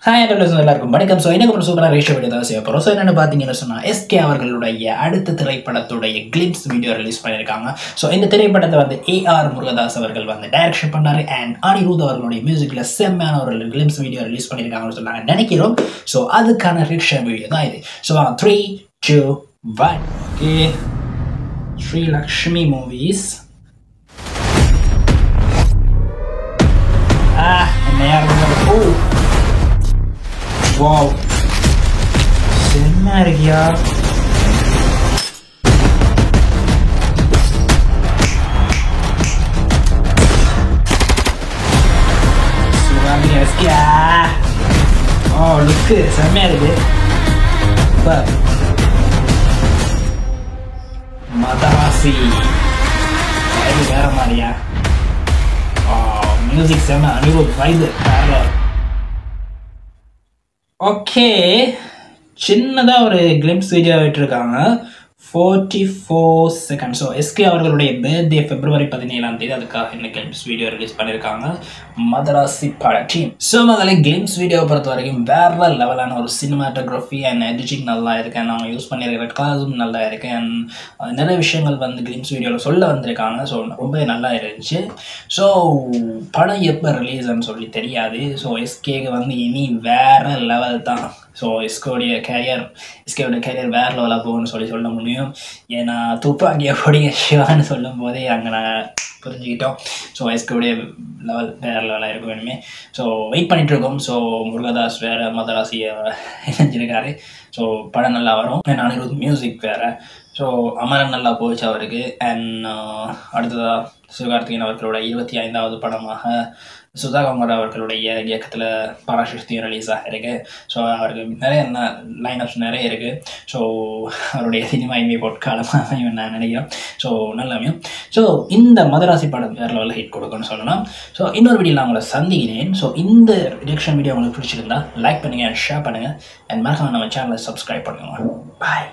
Hi எல்லாருக்கும் வணக்கம். So எனக்கு ஒரு சூப்பராக ரேஷியோ வீடியோ தான் செய்ய போகிறோம். ஸோ என்னென்னு பார்த்தீங்கன்னு சொன்னால் எஸ்கே அவர்களுடைய அடுத்த திரைப்படத்துடைய கிளிம்ஸ் வீடியோ ரிலீஸ் பண்ணியிருக்காங்க. ஸோ இந்த திரைப்படத்தை வந்து ஏஆர் முருகதாஸ் அவர்கள் வந்து டைரக்ஷன் பண்ணார் அண்ட் அனிருத் அவர்களுடைய மியூசிக்கில் செம்மையான ஒரு கிளிம்ஸ் வீடியோ ரிலீஸ் பண்ணியிருக்காங்கன்னு சொல்லி நாங்கள் நினைக்கிறோம். ஸோ அதுக்கான ரிக்ஷன் வீடியோ தான் இது. So 3, 2, 1 okay. Sri Lakshmi Movies Wow, செம்ம இருக்கியா? சுவாமி எஸ்கியா. ஓ லுக்கு செம்மையா இருக்கு. மதராசி வேற மாதிரியா? மியூசிக் செம்ம. அனிருத் வைது வேற. ஓகே, சின்னதாக ஒரு கிளிம்ஸ் வீடியோ விட்டுருக்காங்க. 44 செகண்ட்ஸ். ஸோ எஸ்கே அவர்களுடைய பர்த்டே February 17 அதுக்காக இந்த கிளிம்ஸ் வீடியோ ரிலீஸ் பண்ணியிருக்காங்க மதராசி பட டீம். ஸோ முதல்ல கிளிம்ஸ் வீடியோவை பொறுத்த வரைக்கும் வேற லெவலான ஒரு சினிமாட்டோகிராஃபி அண்ட் எடிட்டிங் நல்லா இருக்கு. அண்ட் அவங்க யூஸ் பண்ணியிருக்கிற கலர்ஸும் நல்லா இருக்கு. அண்ட் நிறைய விஷயங்கள் வந்து கிளிம்ஸ் வீடியோவில் சொல்ல வந்திருக்காங்க. ஸோ ரொம்ப நல்லா இருந்துச்சு. ஸோ படம் எப்போ ரிலீஸ்ன்னு சொல்லி தெரியாது. ஸோ எஸ்கேக்கு வந்து இனி வேற லெவல் தான். ஸோ எஸ்கேவுடைய கேரியர் வேற லெவலாக போகும்னு சொல்ல முடியும். ஏன்னா துப்பாக்கியை பொடிய சிவான்னு சொல்லும் போதே அங்கே நான் புரிஞ்சுக்கிட்டோம். ஸோ எஸ்கேவுடைய லெவல் வேறு லெவலாக இருக்கும் வேணுமே. ஸோ வெயிட் பண்ணிகிட்ருக்கோம். ஸோ முருகதாஸ் வேறு மதராசியை இணைஞ்சிருக்காரு. ஸோ படம் நல்லா வரும். அண்ட் அனிருத் மியூசிக் வேறு. ஸோ அமரன் நல்லா போச்சு அவருக்கு. அண்ட் அடுத்ததாக சிவகார்த்திகேயன் அவர்களோட 25வது படமாக சுதாகர் அவர்களுடைய இயக்கத்தில் பராசக்தியும் ரிலீஸ் ஆகிருக்கு. ஸோ அவருக்கு நிறைய லைனப்ஸ் நிறைய இருக்குது. ஸோ அவருடைய சினிமா இனிமே பொற்காலமாக நான் நினைக்கிறேன். ஸோ நல்லாமையும். ஸோ இந்த மதராசி படம் வேறு லெவலில் ஹிட் கொடுக்குன்னு சொல்லலாம். ஸோ இன்னொரு வீடியோ நான் உங்களை சந்திக்கிறேன். ஸோ இந்த ரியாக்ஷன் வீடியோ உங்களுக்கு பிடிச்சிருந்தா லைக் பண்ணுங்கள், ஷேர் பண்ணுங்கள் அண்ட் மறக்காம நம்ம சேனலை சப்ஸ்கிரைப் பண்ணுங்கள். பாய்.